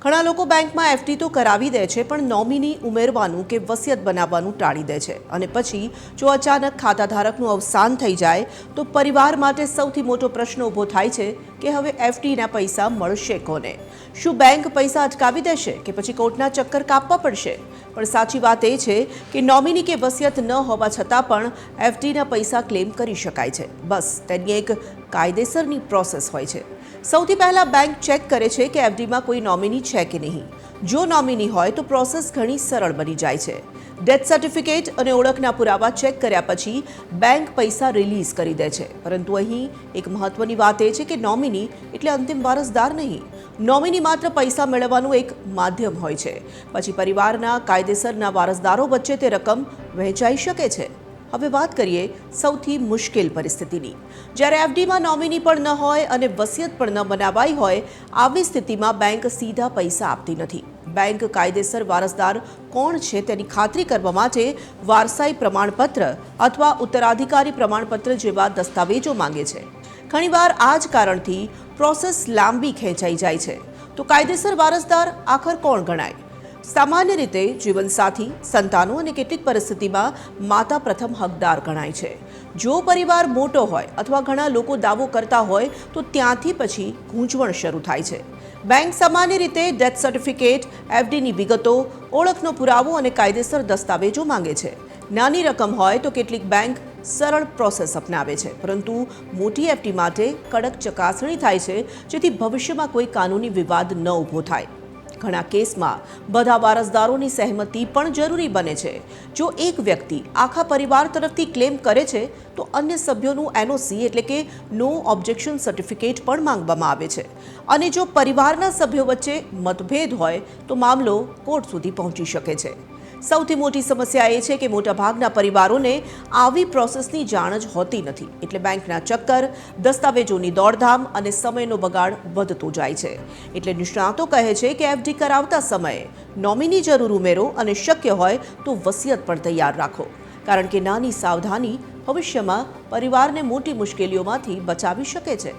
ઘણા લોકો બેંકમાં એફડી તો કરાવી દે છે, પણ નોમિની ઉમેરવાનું કે વસિયત બનાવવાનું ટાળી દે છે અને પછી જો અચાનક ખાતાધારકનું અવસાન થઈ જાય તો પરિવાર માટે સૌથી મોટો પ્રશ્ન ઊભો થાય છે કે હવે એફડીના પૈસા મળશે કોને? શું બેંક પૈસા અટકાવી દેશે કે પછી કોર્ટના ચક્કર કાપવા પડશે? પણ સાચી વાત એ છે કે નોમિની કે વસિયત ન હોવા છતાં પણ એફડીના પૈસા ક્લેમ કરી શકાય છે. બસ તેની એક કાયદેસરની પ્રોસેસ હોય છે. સૌથી પહેલાં બેંક ચેક કરે છે કે એફડીમાં કોઈ નોમિની છે કે નહીં. જો નોમિની હોય તો પ્રોસેસ ઘણી સરળ બની જાય છે. ડેથ સર્ટિફિકેટ અને ઓળખના પુરાવા ચેક કર્યા પછી બેંક પૈસા રિલીઝ કરી દે છે. પરંતુ અહીં એક મહત્વની વાત એ છે કે નોમિની એટલે અંતિમ વારસદાર નહીં. નોમિની માત્ર પૈસા મેળવવાનું એક માધ્યમ હોય છે. પછી પરિવારના કાયદેસરના વારસદારો વચ્ચે તે રકમ વહેંચાઈ શકે છે. હવે વાત કરીએ સૌથી મુશ્કેલ પરિસ્થિતિની. જ્યારે એફડીમાં નોમિની પણ ન હોય અને વસિયત પણ ન બનાવાઈ હોય, આવી સ્થિતિમાં બેંક સીધા પૈસા આપતી નથી. બેંક કાયદેસર વારસદાર કોણ છે તેની ખાતરી કરવા માટે વારસાઈ પ્રમાણપત્ર અથવા ઉત્તરાધિકારી પ્રમાણપત્ર જેવા દસ્તાવેજો માંગે છે. ઘણીવાર આ જ કારણથી પ્રોસેસ લાંબી ખેંચાઈ જાય છે. તો કાયદેસર વારસદાર આખર કોણ ગણાય? સામાન્ય રીતે જીવનસાથી, સંતાનો અને કેટલીક પરિસ્થિતિમાં માતા પ્રથમ હકદાર ગણાય છે. જો પરિવાર મોટો હોય અથવા ઘણા લોકો દાવો કરતા હોય તો ત્યાંથી પછી ગૂંચવણ શરૂ થાય છે. બેંક સામાન્ય રીતે ડેથ સર્ટિફિકેટ, એફડીની વિગતો, ઓળખનો પુરાવો અને કાયદેસર દસ્તાવેજો માંગે છે. નાની રકમ હોય તો કેટલીક બેંક સરળ પ્રોસેસ અપનાવે છે, પરંતુ મોટી એફડી માટે કડક ચકાસણી થાય છે, જેથી ભવિષ્યમાં કોઈ કાનૂની વિવાદ ન ઊભો થાય. ઘણા કેસમાં બધા વારસદારોની સહેમતિ પણ જરૂરી બને છે. જો એક વ્યક્તિ આખા પરિવાર તરફથી ક્લેમ કરે છે તો અન્ય સભ્યોનું એનઓસી એટલે કે નો ઓબ્જેક્શન સર્ટિફિકેટ પણ માંગવામાં આવે છે. અને જો પરિવારના સભ્યો વચ્ચે મતભેદ હોય તો મામલો કોર્ટ સુધી પહોંચી શકે છે. સૌથી મોટી સમસ્યા એ છે કે મોટાભાગના પરિવારોને આવી પ્રોસેસની જાણ જ હોતી નથી. એટલે બેંકના ચક્કર, દસ્તાવેજોની દોડધામ અને સમયનો બગાડ વધતો જાય છે. એટલે નિષ્ણાતો કહે છે કે એફડી કરાવતા સમયે નોમિની જરૂર ઉમેરો અને શક્ય હોય તો વસિયત પણ તૈયાર રાખો. કારણ કે નાની સાવધાની ભવિષ્યમાં પરિવારને મોટી મુશ્કેલીઓમાંથી બચાવી શકે છે.